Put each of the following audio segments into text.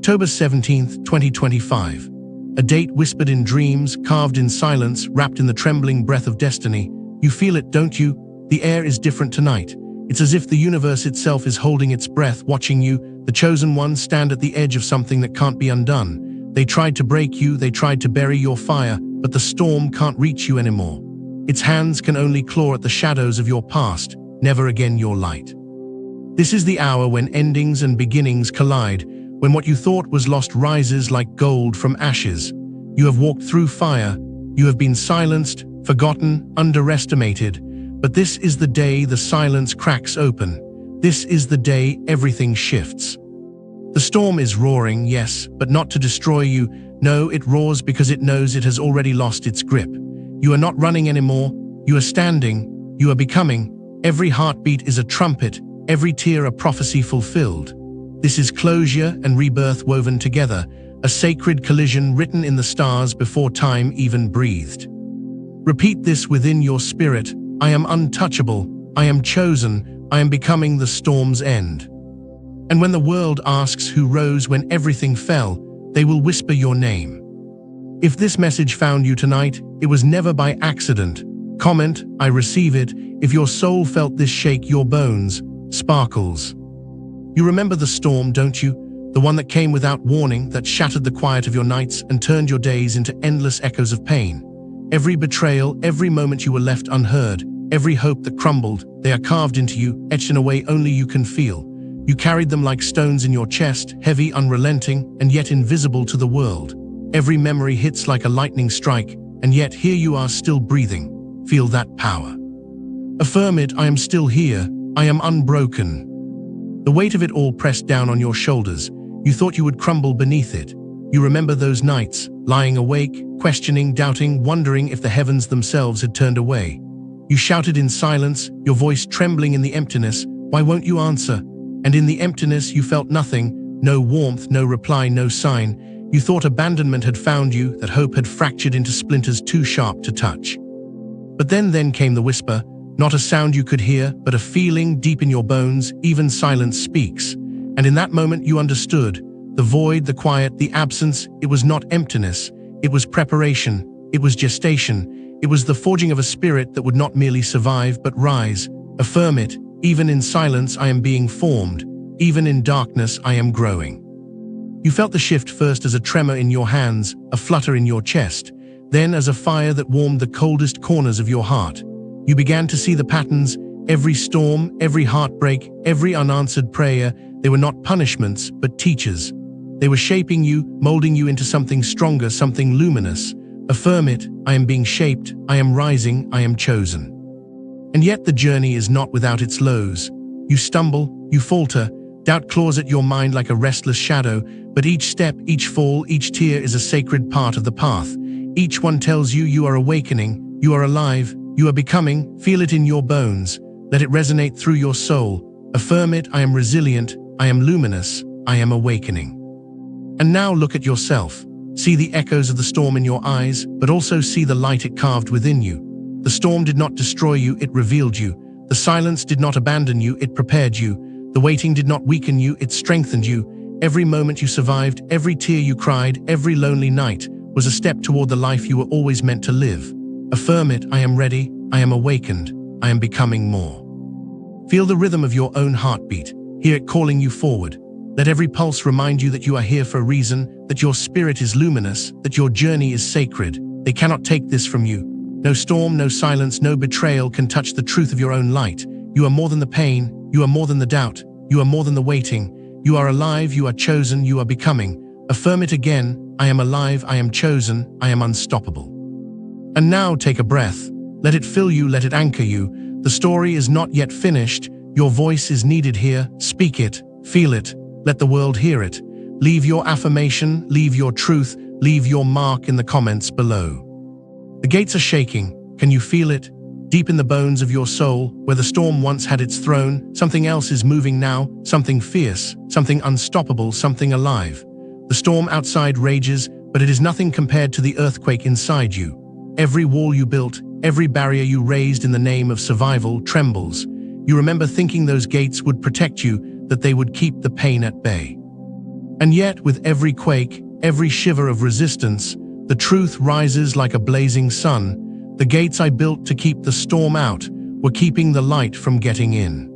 October 17th, 2025. A date whispered in dreams, carved in silence, wrapped in the trembling breath of destiny. You feel it, don't you? The air is different tonight. It's as if the universe itself is holding its breath, watching you. The chosen ones stand at the edge of something that can't be undone. They tried to break you, they tried to bury your fire, but the storm can't reach you anymore. Its hands can only claw at the shadows of your past, never again your light. This is the hour when endings and beginnings collide, when what you thought was lost rises like gold from ashes. You have walked through fire, you have been silenced, forgotten, underestimated, but this is the day the silence cracks open. This is the day everything shifts. The storm is roaring, yes, but not to destroy you. No, it roars because it knows it has already lost its grip. You are not running anymore, you are standing, you are becoming. Every heartbeat is a trumpet, every tear a prophecy fulfilled. This is closure and rebirth woven together, a sacred collision written in the stars before time even breathed. Repeat this within your spirit: I am untouchable, I am chosen, I am becoming the storm's end. And when the world asks who rose when everything fell, they will whisper your name. If this message found you tonight, it was never by accident. Comment, I receive it. If your soul felt this shake your bones, sparkles. You remember the storm, don't you? The one that came without warning, that shattered the quiet of your nights and turned your days into endless echoes of pain. Every betrayal, every moment you were left unheard, every hope that crumbled, they are carved into you, etched in a way only you can feel. You carried them like stones in your chest, heavy, unrelenting, and yet invisible to the world. Every memory hits like a lightning strike, and yet here you are still breathing. Feel that power. Affirm it: I am still here, I am unbroken. The weight of it all pressed down on your shoulders. You thought you would crumble beneath it. You remember those nights, lying awake, questioning, doubting, wondering if the heavens themselves had turned away. You shouted in silence, your voice trembling in the emptiness, why won't you answer? And in the emptiness you felt nothing, no warmth, no reply, no sign. You thought abandonment had found you, that hope had fractured into splinters too sharp to touch. But then came the whisper, not a sound you could hear, but a feeling deep in your bones. Even silence speaks. And in that moment you understood. The void, the quiet, the absence, it was not emptiness. It was preparation. It was gestation. It was the forging of a spirit that would not merely survive, but rise. Affirm it. Even in silence I am being formed. Even in darkness I am growing. You felt the shift first as a tremor in your hands, a flutter in your chest, then as a fire that warmed the coldest corners of your heart. You began to see the patterns, every storm, every heartbreak, every unanswered prayer. They were not punishments, but teachers. They were shaping you, molding you into something stronger, something luminous. Affirm it: I am being shaped, I am rising, I am chosen. And yet the journey is not without its lows. You stumble, you falter, doubt claws at your mind like a restless shadow, but each step, each fall, each tear is a sacred part of the path. Each one tells you you are awakening, you are alive, you are becoming. Feel it in your bones. Let it resonate through your soul. Affirm it: I am resilient, I am luminous, I am awakening. And now look at yourself. See the echoes of the storm in your eyes, but also see the light it carved within you. The storm did not destroy you, it revealed you. The silence did not abandon you, it prepared you. The waiting did not weaken you, it strengthened you. Every moment you survived, every tear you cried, every lonely night was a step toward the life you were always meant to live. Affirm it: I am ready, I am awakened, I am becoming more. Feel the rhythm of your own heartbeat. Hear it calling you forward. Let every pulse remind you that you are here for a reason, that your spirit is luminous, that your journey is sacred. They cannot take this from you. No storm, no silence, no betrayal can touch the truth of your own light. You are more than the pain, you are more than the doubt, you are more than the waiting. You are alive, you are chosen, you are becoming. Affirm it again: I am alive, I am chosen, I am unstoppable. And now take a breath. Let it fill you, let it anchor you. The story is not yet finished. Your voice is needed here. Speak it, feel it, let the world hear it. Leave your affirmation, leave your truth, leave your mark in the comments below. The gates are shaking. Can you feel it? Deep in the bones of your soul, where the storm once had its throne, something else is moving now, something fierce, something unstoppable, something alive. The storm outside rages, but it is nothing compared to the earthquake inside you. Every wall you built, every barrier you raised in the name of survival trembles. You remember thinking those gates would protect you, that they would keep the pain at bay. And yet, with every quake, every shiver of resistance, the truth rises like a blazing sun. The gates I built to keep the storm out were keeping the light from getting in.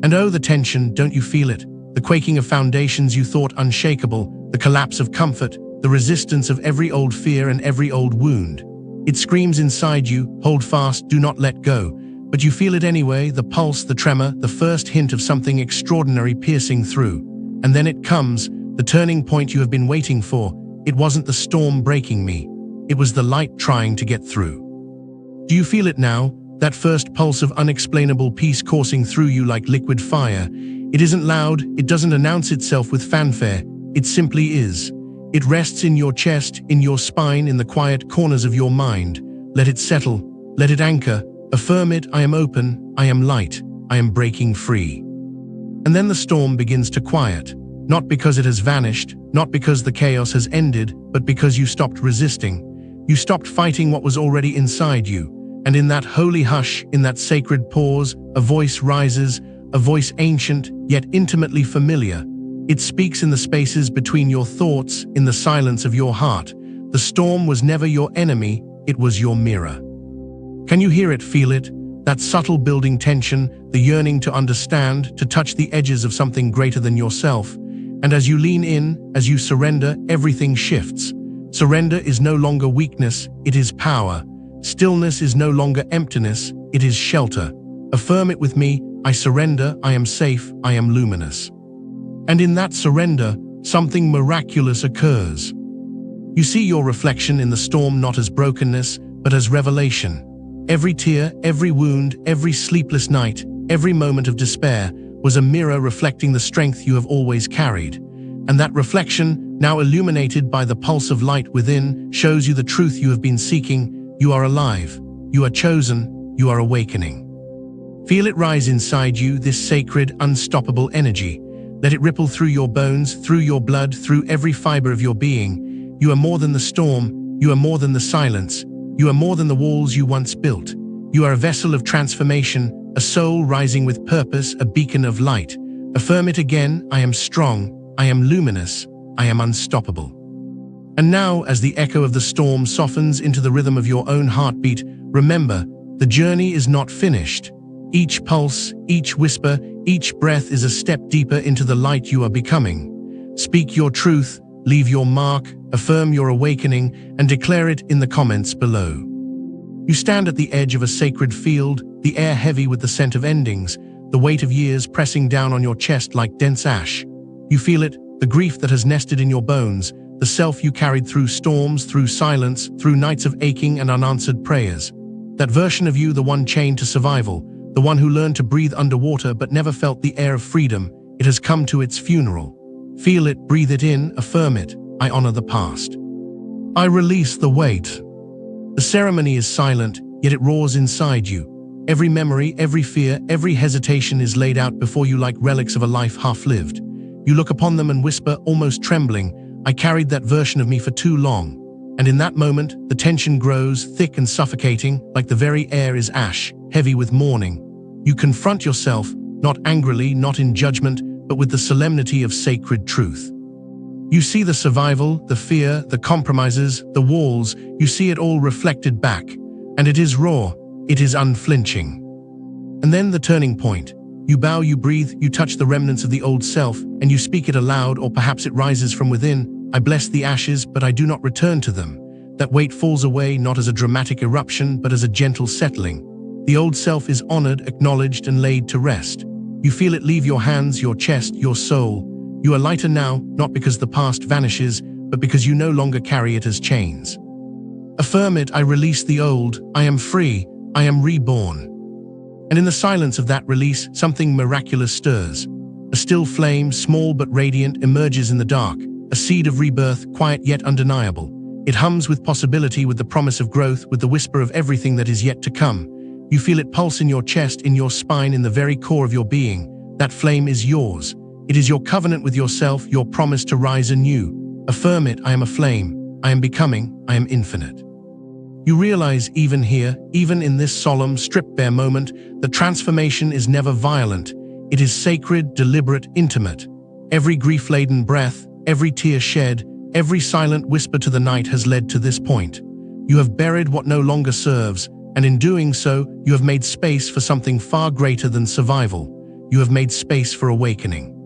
And oh, the tension, don't you feel it? The quaking of foundations you thought unshakable, the collapse of comfort, the resistance of every old fear and every old wound. It screams inside you, hold fast, do not let go. But you feel it anyway, the pulse, the tremor, the first hint of something extraordinary piercing through. And then it comes, the turning point you have been waiting for. It wasn't the storm breaking me. It was the light trying to get through. Do you feel it now? That first pulse of unexplainable peace coursing through you like liquid fire. It isn't loud, it doesn't announce itself with fanfare. It simply is. It rests in your chest, in your spine, in the quiet corners of your mind. Let it settle, let it anchor. Affirm it, I am open, I am light, I am breaking free. And then the storm begins to quiet. Not because it has vanished, not because the chaos has ended, but because you stopped resisting. You stopped fighting what was already inside you. And in that holy hush, in that sacred pause, a voice rises, a voice ancient, yet intimately familiar. It speaks in the spaces between your thoughts, in the silence of your heart. The storm was never your enemy, it was your mirror. Can you hear it, feel it? That subtle building tension, the yearning to understand, to touch the edges of something greater than yourself. And as you lean in, as you surrender, everything shifts. Surrender is no longer weakness, it is power. Stillness is no longer emptiness, it is shelter. Affirm it with me, I surrender, I am safe, I am luminous. And in that surrender, something miraculous occurs. You see your reflection in the storm not as brokenness, but as revelation. Every tear, every wound, every sleepless night, every moment of despair was a mirror reflecting the strength you have always carried. And that reflection, now illuminated by the pulse of light within, shows you the truth you have been seeking. You are alive, you are chosen, you are awakening. Feel it rise inside you, this sacred, unstoppable energy. Let it ripple through your bones, through your blood, through every fiber of your being. You are more than the storm, you are more than the silence, you are more than the walls you once built. You are a vessel of transformation, a soul rising with purpose, a beacon of light. Affirm it again, I am strong, I am luminous, I am unstoppable. And now, as the echo of the storm softens into the rhythm of your own heartbeat, remember, the journey is not finished. Each pulse, each whisper, each breath is a step deeper into the light you are becoming. Speak your truth, leave your mark, affirm your awakening, and declare it in the comments below. You stand at the edge of a sacred field, the air heavy with the scent of endings, the weight of years pressing down on your chest like dense ash. You feel it, the grief that has nested in your bones, the self you carried through storms, through silence, through nights of aching and unanswered prayers. That version of you, the one chained to survival, the one who learned to breathe underwater but never felt the air of freedom, it has come to its funeral. Feel it, breathe it in, affirm it. I honor the past. I release the weight. The ceremony is silent, yet it roars inside you. Every memory, every fear, every hesitation is laid out before you like relics of a life half-lived. You look upon them and whisper, almost trembling, I carried that version of me for too long. And in that moment, the tension grows, thick and suffocating, like the very air is ash, heavy with mourning. You confront yourself, not angrily, not in judgment, but with the solemnity of sacred truth. You see the survival, the fear, the compromises, the walls, you see it all reflected back. And it is raw, it is unflinching. And then the turning point. You bow, you breathe, you touch the remnants of the old self, and you speak it aloud, or perhaps it rises from within. I bless the ashes, but I do not return to them. That weight falls away not as a dramatic eruption, but as a gentle settling. The old self is honored, acknowledged, and laid to rest. You feel it leave your hands, your chest, your soul. You are lighter now, not because the past vanishes, but because you no longer carry it as chains. Affirm it, I release the old, I am free, I am reborn. And in the silence of that release, something miraculous stirs. A still flame, small but radiant, emerges in the dark, a seed of rebirth, quiet yet undeniable. It hums with possibility, with the promise of growth, with the whisper of everything that is yet to come. You feel it pulse in your chest, in your spine, in the very core of your being. That flame is yours. It is your covenant with yourself, your promise to rise anew. Affirm it, I am a flame, I am becoming, I am infinite. You realize even here, even in this solemn, stripped-bare moment, the transformation is never violent. It is sacred, deliberate, intimate. Every grief-laden breath, every tear shed, every silent whisper to the night has led to this point. You have buried what no longer serves, and in doing so, you have made space for something far greater than survival. You have made space for awakening.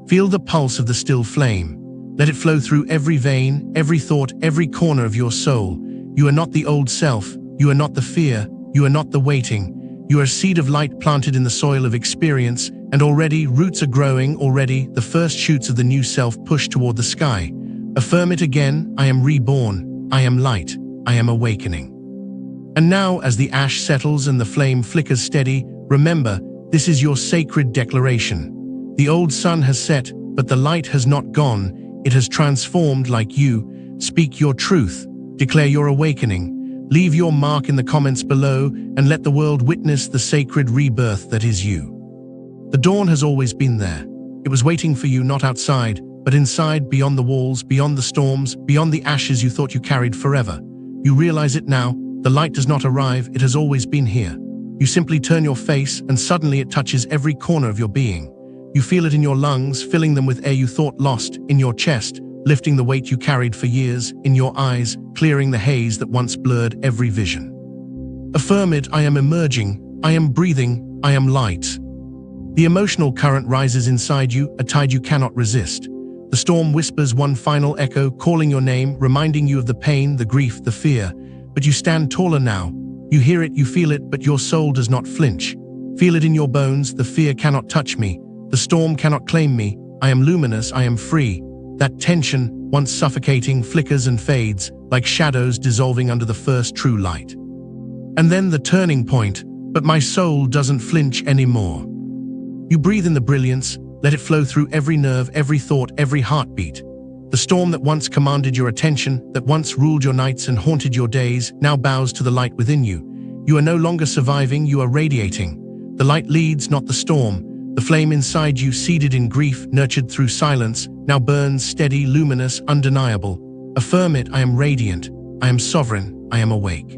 Feel the pulse of the still flame. Let it flow through every vein, every thought, every corner of your soul. You are not the old self. You are not the fear. You are not the waiting. You are a seed of light planted in the soil of experience, and already roots are growing, already the first shoots of the new self push toward the sky. Affirm it again, I am reborn, I am light, I am awakening. And now, as the ash settles and the flame flickers steady, remember, this is your sacred declaration. The old sun has set, but the light has not gone. It has transformed like you. Speak your truth. Declare your awakening. Leave your mark in the comments below and let the world witness the sacred rebirth that is you. The dawn has always been there. It was waiting for you not outside, but inside, beyond the walls, beyond the storms, beyond the ashes you thought you carried forever. You realize it now. The light does not arrive, it has always been here. You simply turn your face and suddenly it touches every corner of your being. You feel it in your lungs, filling them with air you thought lost, in your chest, lifting the weight you carried for years, in your eyes, clearing the haze that once blurred every vision. Affirm it, I am emerging, I am breathing, I am light. The emotional current rises inside you, a tide you cannot resist. The storm whispers one final echo, calling your name, reminding you of the pain, the grief, the fear. But you stand taller now. You hear it, you feel it, but your soul does not flinch. Feel it in your bones, the fear cannot touch me. The storm cannot claim me. I am luminous, I am free. That tension, once suffocating, flickers and fades, like shadows dissolving under the first true light. And then the turning point, but my soul doesn't flinch anymore. You breathe in the brilliance, let it flow through every nerve, every thought, every heartbeat. The storm that once commanded your attention, that once ruled your nights and haunted your days, now bows to the light within you. You are no longer surviving, you are radiating. The light leads, not the storm. The flame inside you, seeded in grief, nurtured through silence, now burns steady, luminous, undeniable. Affirm it, I am radiant, I am sovereign, I am awake.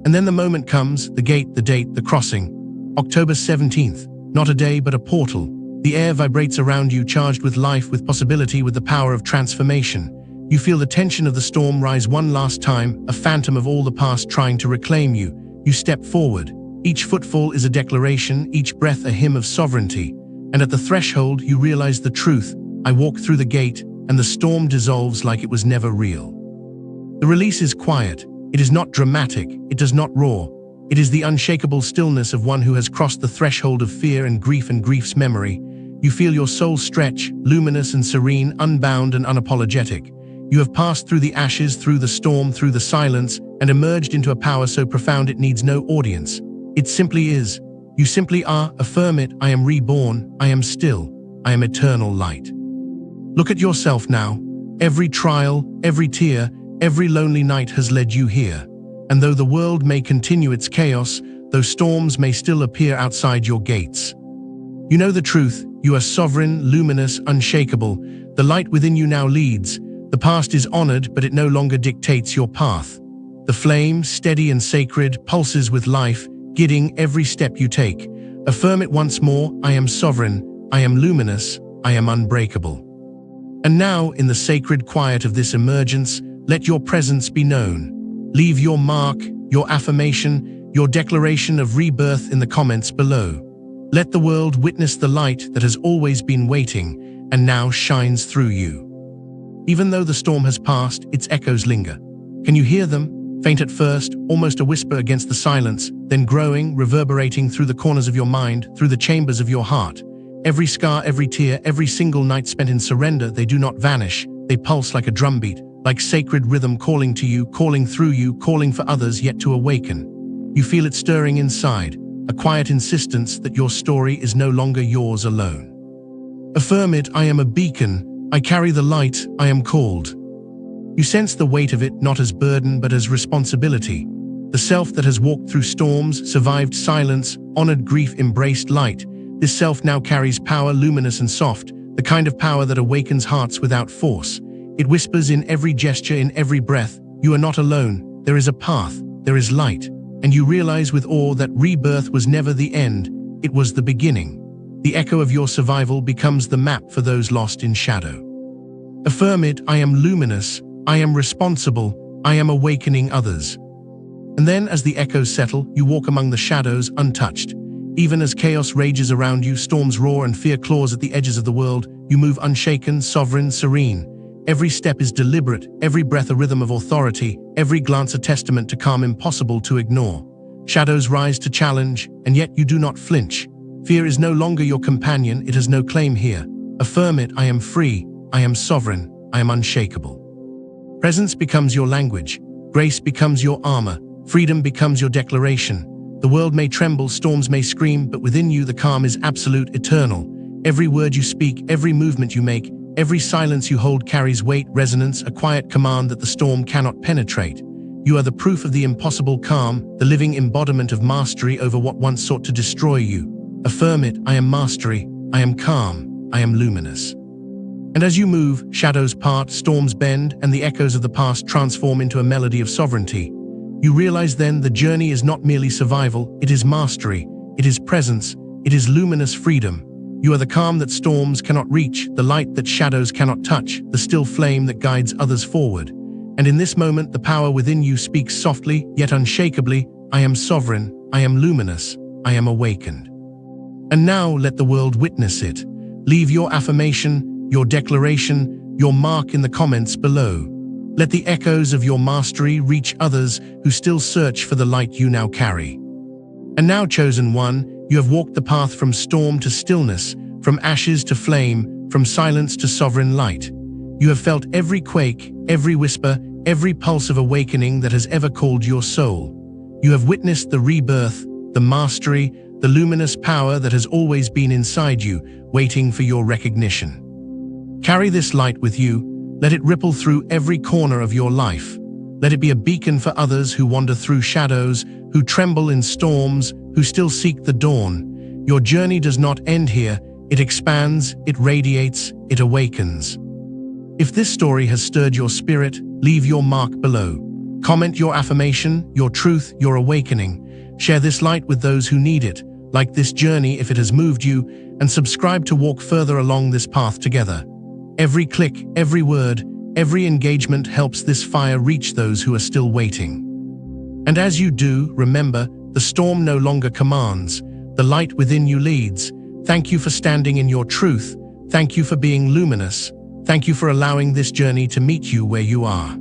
And then the moment comes, the gate, the date, the crossing. October 17th, not a day but a portal. The air vibrates around you, charged with life, with possibility, with the power of transformation. You feel the tension of the storm rise one last time, a phantom of all the past trying to reclaim you. You step forward. Each footfall is a declaration, each breath a hymn of sovereignty. And at the threshold, you realize the truth. I walk through the gate, and the storm dissolves like it was never real. The release is quiet. It is not dramatic. It does not roar. It is the unshakable stillness of one who has crossed the threshold of fear and grief's memory. You feel your soul stretch, luminous and serene, unbound and unapologetic. You have passed through the ashes, through the storm, through the silence, and emerged into a power so profound it needs no audience. It simply is. You simply are. Affirm it, I am reborn, I am still, I am eternal light. Look at yourself now. Every trial, every tear, every lonely night has led you here. And though the world may continue its chaos, though storms may still appear outside your gates, you know the truth. You are sovereign, luminous, unshakable. The light within you now leads. The past is honored, but it no longer dictates your path. The flame, steady and sacred, pulses with life, guiding every step you take. Affirm it once more, I am sovereign, I am luminous, I am unbreakable. And now, in the sacred quiet of this emergence, let your presence be known. Leave your mark, your affirmation, your declaration of rebirth in the comments below. Let the world witness the light that has always been waiting and now shines through you. Even though the storm has passed, its echoes linger. Can you hear them? Faint at first, almost a whisper against the silence, then growing, reverberating through the corners of your mind, through the chambers of your heart. Every scar, every tear, every single night spent in surrender, they do not vanish. They pulse like a drumbeat, like sacred rhythm calling to you, calling through you, calling for others yet to awaken. You feel it stirring inside. A quiet insistence that your story is no longer yours alone. Affirm it, I am a beacon, I carry the light, I am called. You sense the weight of it not as burden but as responsibility. The self that has walked through storms, survived silence, honored grief, embraced light. This self now carries power, luminous and soft, the kind of power that awakens hearts without force. It whispers in every gesture, in every breath, you are not alone, there is a path, there is light. And you realize with awe that rebirth was never the end, it was the beginning. The echo of your survival becomes the map for those lost in shadow. Affirm it, I am luminous, I am responsible, I am awakening others. And then, as the echoes settle, you walk among the shadows untouched. Even as chaos rages around you, storms roar and fear claws at the edges of the world, you move unshaken, sovereign, serene. Every step is deliberate, every breath a rhythm of authority, every glance a testament to calm impossible to ignore. Shadows rise to challenge, and yet you do not flinch. Fear is no longer your companion, it has no claim here. Affirm it, I am free, I am sovereign, I am unshakable. Presence becomes your language, grace becomes your armor, freedom becomes your declaration. The world may tremble, storms may scream, but within you the calm is absolute, eternal. Every word you speak, every movement you make, every silence you hold carries weight, resonance, a quiet command that the storm cannot penetrate. You are the proof of the impossible calm, the living embodiment of mastery over what once sought to destroy you. Affirm it, I am mastery, I am calm, I am luminous. And as you move, shadows part, storms bend, and the echoes of the past transform into a melody of sovereignty. You realize then the journey is not merely survival, it is mastery, it is presence, it is luminous freedom. You are the calm that storms cannot reach, the light that shadows cannot touch, the still flame that guides others forward. And in this moment, the power within you speaks softly, yet unshakably, I am sovereign, I am luminous, I am awakened. And now let the world witness it. Leave your affirmation, your declaration, your mark in the comments below. Let the echoes of your mastery reach others who still search for the light you now carry. And now, chosen one, you have walked the path from storm to stillness, from ashes to flame, from silence to sovereign light. You have felt every quake, every whisper, every pulse of awakening that has ever called your soul. You have witnessed the rebirth, the mastery, the luminous power that has always been inside you, waiting for your recognition. Carry this light with you. Let it ripple through every corner of your life. Let it be a beacon for others who wander through shadows, who tremble in storms, who still seek the dawn. Your journey does not end here. It expands, it radiates, it awakens. If this story has stirred your spirit, leave your mark below. Comment your affirmation, your truth, your awakening. Share this light with those who need it. Like this journey if it has moved you, and subscribe to walk further along this path together. Every click, every word, every engagement helps this fire reach those who are still waiting. And as you do, remember, the storm no longer commands, the light within you leads. Thank you for standing in your truth. Thank you for being luminous. Thank you for allowing this journey to meet you where you are.